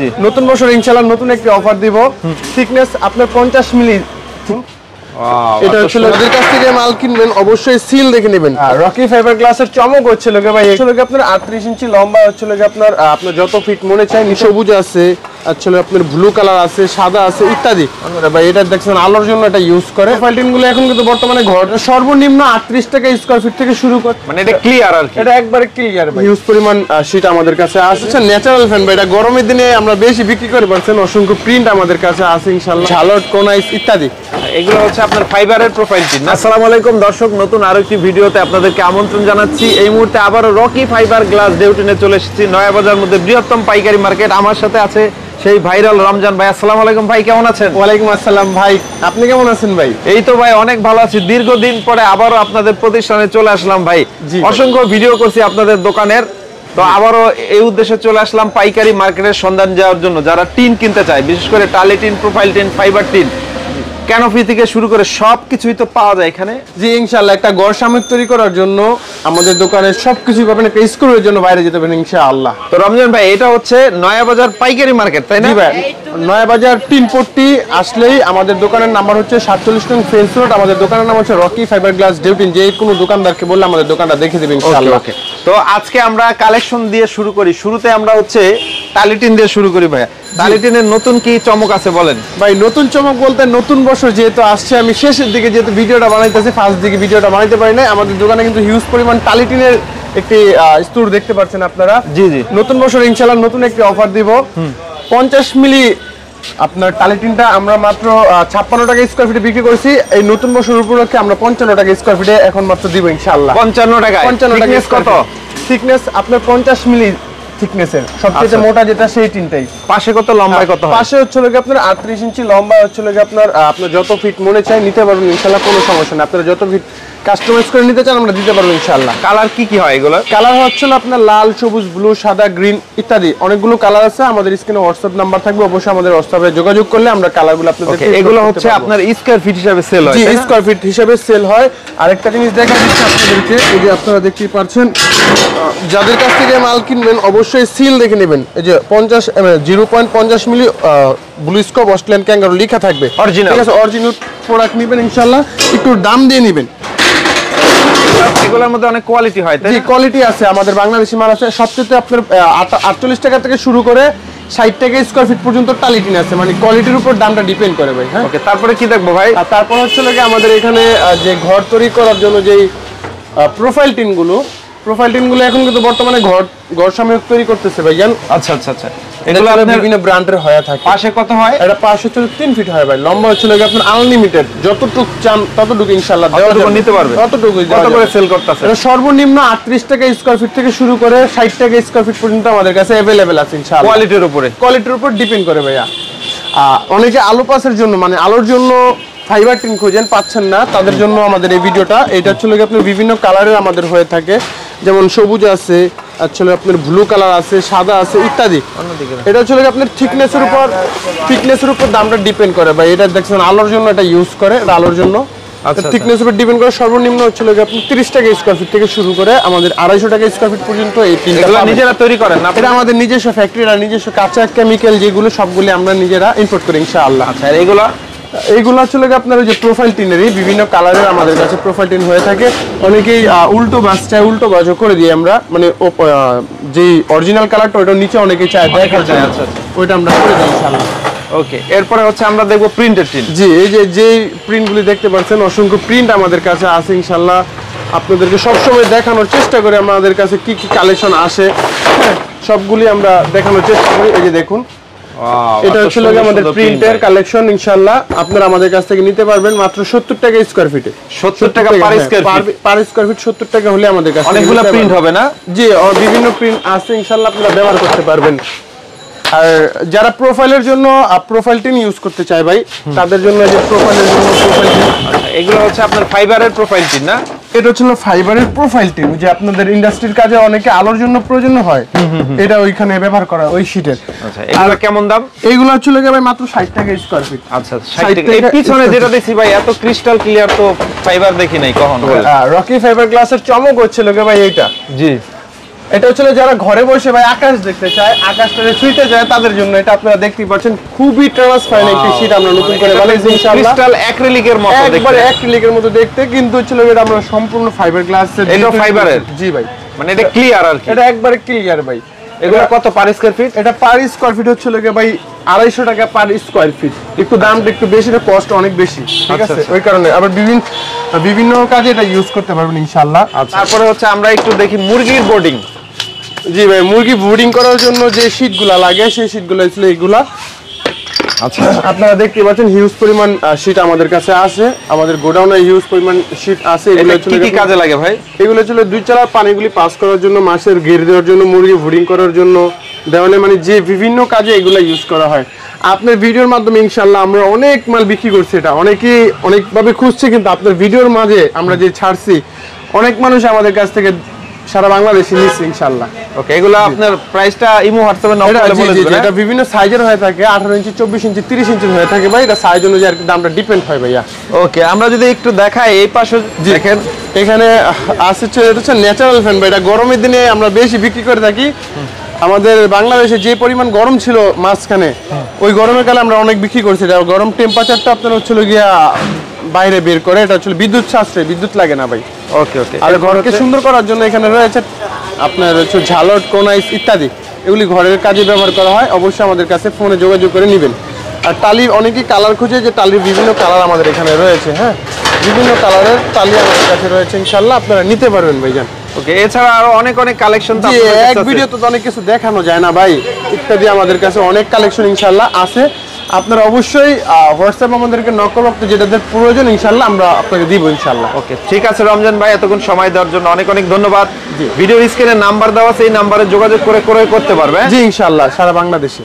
নতুন বছর ইনশাআল্লাহ নতুন একটি অফার দিব। থিকনেস আপনার 50 মিলি। এটা হচ্ছে আমাদের কাছ থেকে মাল কিনবেন অবশ্যই সিল দেখে নেবেন। রকি ফাইবার গ্লাসের চমক হচ্ছে লোকে ভাই আসলে আপনার 38 ইঞ্চি লম্বা হচ্ছে লোকে আপনার যত ফিট মনে চায় সবুজ আছে, আসলে আপনার ব্লু কালার আছে, সাদা আছে ইত্যাদি। ভাই এটা দেখছেন আলোর জন্য এটা ইউজ করে। ফাইলটিন গুলো এখন কিন্তু বর্তমানে ঘর সর্বনিম্ন 38 টাকা স্কয়ার ফিট থেকে শুরু করে, মানে এটা ক্লিয়ার আর কি, এটা একবারে ক্লিয়ার ভাই। ইউজ পরিমাণ শীট আমাদের কাছে আছে। ন্যাচারাল ফ্যান ভাই, এটা গরমের দিনে আমরা বেশি বিক্রি করে পারছেন। অসংখ্য প্রিন্ট আমাদের কাছে আছে ইনশাআল্লাহ, ঝালট কোনাইস ইত্যাদি। এগুলো হচ্ছে আপনার ফাইবারের প্রোফাইল টিন। আসসালামু আলাইকুম দর্শক, নতুন আরেকটি ভিডিওতে আপনাদেরকে আমন্ত্রণ জানাচ্ছি। এই মুহূর্তে আবারো রকি ফাইবার গ্লাস ডেউটিনে চলে এসেছি, নয়াবাজার মধ্যে বৃহত্তম পাইকারি মার্কেট। আমার সাথে আছে সেই ভাইরাল রমজান ভাই। আসসালামু আলাইকুম ভাই, কেমন আছেন? ওয়ালাইকুম আসসালাম ভাই, আপনি কেমন আছেন ভাই? এই তো ভাই অনেক ভালো আছি। দীর্ঘদিন পরে আবারো আপনাদের প্রতিষ্ঠানে চলে আসলাম ভাই। অসংখ্য ভিডিও করছি আপনাদের দোকানের, তো আবারও এই উদ্দেশ্যে চলে আসলাম পাইকারি মার্কেটের সন্ধান দেওয়ার জন্য। যারা টিন কিনতে চায়, বিশেষ করে টালি tin, profile tin, fibre tin, canopy থেকে শুরু করে সবকিছুই তো পাওয়া যায় এখানে। জি ইনশাআল্লাহ, একটা ঘর সামগ্রী তৈরি করার জন্য আমাদের দোকানে সবকিছু পাবেন। একটা স্ক্রুর জন্য বাইরে যেতে পারেন ইনশাআল্লাহ। তো রমজান ভাই, এটা হচ্ছে নয়াবাজার পাইকারি মার্কেট, তাই না? জি ভাই, নয়াবাজার টিনপট্টি আসলেই আমাদের দোকানের নাম্বার হচ্ছে 47 নং ফেন্স রোড। আমাদের দোকানের নাম হচ্ছে রকি ফাইবার গ্লাস ডেউটিন। যে কোনো দোকানদারকে বললে আমাদের দোকানটা দেখে দেবেন ইনশাআল্লাহ। তো আজকে আমরা কালেকশন দিয়ে শুরু করি। শুরুতে আমরা হচ্ছে টালি টিন দিয়ে শুরু করি ভাই। টালি টিনের নতুন কি চমক আছে বলেন ভাই? নতুন চমক বলতে নতুন বছর যেহেতু আসছে, আমি শেষের দিকে যেহেতু ভিডিওটা বানাইতেছি, ফার্স্ট দিকে ভিডিওটা বানাইতে পারি না। আমাদের দোকানে কিন্তু হিউজ পরিমাণ টালি টিনের একটি স্টোর দেখতে পাচ্ছেন আপনারা। জি জি, নতুন বছর ইনশাআল্লাহ নতুন একটি অফার দিব। 50 মিলি আপনার টালি টিনটা আমরা মাত্র 56 টাকা স্কয়ার ফিটে বিক্রি করছি। এই নতুন বছর উপলক্ষে আমরা 55 টাকা স্কয়ার ফিটে এখন মাত্র দিব ইনশাআল্লাহ। 55 টাকা। 55 টাকা কত? থিকনেস আপনার 50 মিলি থিকনেসের, সবচেয়ে মোটা যেটা সেই টিনটাই। পাশে কত, লম্বায় কত হয়? পাশে হচ্ছে লাগে আপনার 38 ইঞ্চি লম্বা হচ্ছে লাগে আপনার যত ফিট মনে চায় নিতে পারবেন ইনশাআল্লাহ, কোনো সমস্যা নেই। আপনারা যত ফিট কাস্টমাইজ করে নিতে চান আমরা দিতে পারবো ইনশাআল্লাহ। কালার কি কি হয় এগুলো? কালার হচ্ছে আপনার লাল, সবুজ, ব্লু, সাদা, গ্রিন ইত্যাদি অনেকগুলো কালার আছে। আমাদের স্ক্রিনে হোয়াটসঅ্যাপ নাম্বার থাকবে, অবশ্যই আমাদের হোয়াটসঅ্যাপে যোগাযোগ করলে আমরা কালারগুলো আপনাদেরকে। এগুলো হচ্ছে আপনার স্কয়ার ফিট হিসাবে সেল হয়? জি, স্কয়ার ফিট হিসাবে সেল হয়। আরেকটা জিনিস দেখা দিচ্ছি আপনাদেরকে, এই যে আপনারা দেখতেই পাচ্ছেন, যাদের কাছ থেকে মাল কিনবেন অবশ্যই সিল দেখে নেবেন। এই যে 0.50 milli blue scope Australian kangaroo লেখা থাকবে, অরিজিনাল। ঠিক আছে, অরিজিনাল প্রোডাক্ট নেবেন ইনশাআল্লাহ, একটু দাম দিয়ে নেবেন। এগুলোর মধ্যে অনেক কোয়ালিটি হয়, তাই? জি, কোয়ালিটি আছে, আমাদের বাংলাদেশি মাল আছে। সবচেয়ে আপনার 48 টাকা থেকে শুরু করে 60 টাকা স্কয়ার ফিট পর্যন্ত টালি টিন আছে, মানে কোয়ালিটির উপর দামটা ডিপেন্ড করে ভাই। হ্যাঁ, ওকে, তারপরে কি দেখবো ভাই? আর তারপর হচ্ছে লাগে আমাদের এখানে যে ঘর তৈরি করার জন্য যেই প্রোফাইল টিনগুলো এখন কিন্তু বর্তমানে ঘর সামগ্রী তৈরি করতেছে ভাই জান। আচ্ছা আচ্ছা আচ্ছা, এগুলো বিভিন্ন ব্র্যান্ডের হয়ে থাকে। পাশে কত হয়? এটা পাশে হচ্ছে 3 ফিট হয় ভাই, লম্বা হচ্ছে লাগে আপনার আনলিমিটেড, যতটুকু চান ততটুকু ইনশাআল্লাহ দেওয়া যাবে, নিতে পারবে ততটুকুই। কত করে সেল করতেছে? এটা সর্বনিম্ন 38 টাকা স্কয়ার ফিট থেকে শুরু করে 60 টাকা স্কয়ার ফিট পর্যন্ত আমাদের কাছে अवेलेबल আছে ইনশাআল্লাহ। কোয়ালিটির উপর ডিপেন্ড করে ভাইয়া। অনেকে আলো পাসের জন্য, মানে আলোর জন্য ফাইবার টিন খুঁজেন, পাচ্ছেন না, তাদের জন্য আমাদের এই ভিডিওটা। এটা হচ্ছে আপনার বিভিন্ন কালারের আমাদের হয়ে থাকে, যেমন সবুজ আছে, আসলে আপনার ব্লু কালার আছে, সাদা আছে ইত্যাদি। এটা হচ্ছে আপনার থিকনেসের উপর দামটা ডিপেন্ড করে ভাই। এটা দেখছেন আলোর জন্য এটা ইউজ করে, এটা আলোর জন্য থিকনেসের উপর ডিপেন্ড করে। সর্বনিম্ন হচ্ছে আপনি 30 টাকা স্কয়ার ফিট থেকে শুরু করে আমাদের 250 টাকা স্কয়ার ফিট পর্যন্ত এই টিনটা নিজেরা তৈরি করেন না? এটা আমাদের নিজস্ব ফ্যাক্টরি, আর নিজস্ব কাঁচা কেমিক্যাল যেগুলো সবগুলো আমরা নিজেরা ইম্পোর্ট করি ইনশাআল্লাহ। আচ্ছা, এইগুলো আসলে আপনার ওই যে প্রোফাইল টিনেরই বিভিন্ন কালারের আমাদের কাছে প্রোফাইল টিন হয়ে থাকে। অনেকেই উল্টো বাস চায়, উল্টো বাজও করে দিই আমরা, মানে যে অরিজিনাল কালারটা ওইটা নিচে অনেকেই চায় দেখা যায়। আচ্ছা, ওইটা আমরা করে দিই ইনশাআল্লাহ। ওকে, এরপরে হচ্ছে আমরা দেখবো প্রিন্টেড টিন। জি, এই যে প্রিন্টগুলি দেখতে পাচ্ছেন, অসংখ্য প্রিন্ট আমাদের কাছে আছে ইনশাআল্লাহ। আপনাদেরকে সবসময় দেখানোর চেষ্টা করি আমাদের কাছে কি কি কালেকশন আসে, সবগুলি আমরা দেখানোর চেষ্টা করি। এই যে দেখুন, এটা হচ্ছে আমাদের প্রিন্টের কালেকশন ইনশাআল্লাহ। আপনারা আমাদের কাছ থেকে নিতে পারবেন মাত্র 70 টাকা স্কয়ার ফিটে। 70 টাকা পার স্কয়ার ফিট 70 টাকা হলে আমাদের কাছে অনেকগুলো প্রিন্ট হবে না? জি, বিভিন্ন প্রিন্ট আছে ইনশাআল্লাহ, আপনারা ব্যবহার করতে পারবেন। আর যারা প্রোফাইলের জন্য প্রোফাইল টিন ইউজ করতে চায় ভাই, তাদের জন্য যে প্রোফাইলের জন্য প্রোফাইল টিন। এগুলো হচ্ছে আপনার ফাইবারের প্রোফাইল টিন না? এটা হচ্ছে ফাইবারের প্রোফাইল টিন, যে আপনাদের ইন্ডাস্ট্রির কাজে অনেকে আলোর জন্য প্রয়োজন হয়, এটা ওইখানে ব্যবহার করা ওই শীটের। আচ্ছা, এগুলো কেমন দাম? এইগুলো হচ্ছে ভাই মাত্র 60 টাকা স্কয়ার ফিট। আচ্ছা, 60 টাকা। এই পিছনে যেটা দেখছি ভাই, এত ক্রিস্টাল ক্লিয়ার তো ফাইবার দেখি নাই কখনো। রকি ফাইবার গ্লাসের চমক হচ্ছে ভাই এইটা। জি, এটা হচ্ছে যারা ঘরে বসে ভাই আকাশ দেখতে চায়, আকাশটাকে ছুঁইতে যায়, তাদের জন্য এটা আপনারা দেখতেই পাচ্ছেন। খুবই ট্রান্সপারেন্ট একটি শীট আমরা নতুন করে বানাইছি ইনশাআল্লাহ। ক্রিস্টাল অ্যাক্রিলিকের মতো দেখতে, একবারে অ্যাক্রিলিকের মতো দেখতে, কিন্তু হচ্ছে এটা আমরা সম্পূর্ণ ফাইবার গ্লাস। এটা ফাইবারের? জি ভাই, মানে এটা ক্লিয়ার আর কি, এটা একবারে ক্লিয়ার ভাই। এগুলো কত পার স্কয়ার ফিট? এটা পার স্কয়ার ফিট হচ্ছে ভাই 250 টাকা পার স্কয়ার ফিট। একটু দামটা একটু বেশি, এটা কস্ট অনেক বেশি, ঠিক আছে? ওই কারণে আবার বিভিন্ন কাজে এটা ইউজ করতে পারবেন ইনশাআল্লাহ। তারপরে হচ্ছে আমরা একটু দেখি মুরগির বোর্ডিং। জি ভাই, মুরগি বোর্ডিং করার জন্য যে শীটগুলা লাগে সেই শীটগুলো ছিল এগুলা। আচ্ছা, আপনারা দেখতে পাচ্ছেন হিউজ পরিমাণ শীট আমাদের কাছে আছে, আমাদের গোডাউনে হিউজ পরিমাণ শীট আছে। এগুলো কি কাজে লাগে ভাই? এগুলো ছিল দুই চালার পানিগুলি পাস করার জন্য, মাছের ঘের দেওয়ার জন্য, মুরগি বোর্ডিং করার জন্য, দেওয়ালে মানে যে বিভিন্ন কাজে এগুলো ইউজ করা হয়। আপনার ভিডিওর মাধ্যমে ইনশাআল্লাহ আমরা অনেক মাল বিক্রি করছি, এটা অনেকেই অনেকভাবে খুঁজছে, কিন্তু আপনার ভিডিওর মাঝে আমরা যে ছাড়ছি অনেক মানুষ আমাদের কাছ থেকে সারা বাংলাদেশে নিচ্ছে ইনশাআল্লাহ। ওকে, এগুলো আপনার প্রাইসটা ইমো হোয়াটসঅ্যাপে নক করলে বলে দিবেন। এটা বিভিন্ন সাইজের হয়ে থাকে, 18 ইঞ্চি, 24 ইঞ্চি, 30 ইঞ্চি হয়ে থাকে ভাই। এটা সাইজ অনুযায়ী আর কি দামটা ডিপেন্ড হয় ভাইয়া। ওকে, আমরা যদি একটু দেখাই এই পাশে দেখেন, এখানে আছে এটা হচ্ছে ন্যাচারাল ফ্যান ভাই। এটা গরমের দিনে আমরা বেশি বিক্রি করে থাকি। আমাদের বাংলাদেশে যে পরিমাণ গরম ছিল মাঝখানে, ওই গরমের কালে আমরা অনেক বিক্রি করছি। এটা গরম টেম্পারেচারটা আপনার হচ্ছিল গিয়া বাইরে বের করে, এটা হচ্ছে বিদ্যুৎ সাশ্রয়, বিদ্যুৎ লাগে না ভাই। ওকে ওকে, আর ঘরকে সুন্দর করার জন্য এখানে রয়েছে আপনার হচ্ছে ঝালট, কোনাইস ইত্যাদি, এগুলি ঘরের কাজে ব্যবহার করা হয়। অবশ্যই আমাদের কাছে ফোনে যোগাযোগ করে নেবেন। আর টালি অনেকেই কালার খুঁজে, যে টালির বিভিন্ন কালার আমাদের এখানে রয়েছে। হ্যাঁ, বিভিন্ন কালারের টালি আমাদের কাছে রয়েছে ইনশাআল্লাহ, আপনারা নিতে পারবেন ভাইজান। ওকে, এছাড়া আরো অনেক কালেকশন তো আপনাদের কাছে এক ভিডিওতে তো অনেক কিছু দেখানো যায় না ভাই, ইত্যাদি আমাদের কাছে অনেক কালেকশন ইনশাআল্লাহ আছে। আপনারা অবশ্যই হোয়াটসঅ্যাপ আমাদেরকে নক করুন, আপনি যেটাদের প্রয়োজন ইনশাআল্লাহ আমরা আপনাকে দিব ইনশাআল্লাহ। ওকে, ঠিক আছে রমজান ভাই, এতক্ষণ সময় দেওয়ার জন্য অনেক ধন্যবাদ। ভিডিওর স্ক্রিনে নাম্বার দেওয়া আছে, এই নাম্বারে যোগাযোগ করে ক্রয় করতে পারবে। জি ইনশাআল্লাহ, সারা বাংলাদেশে।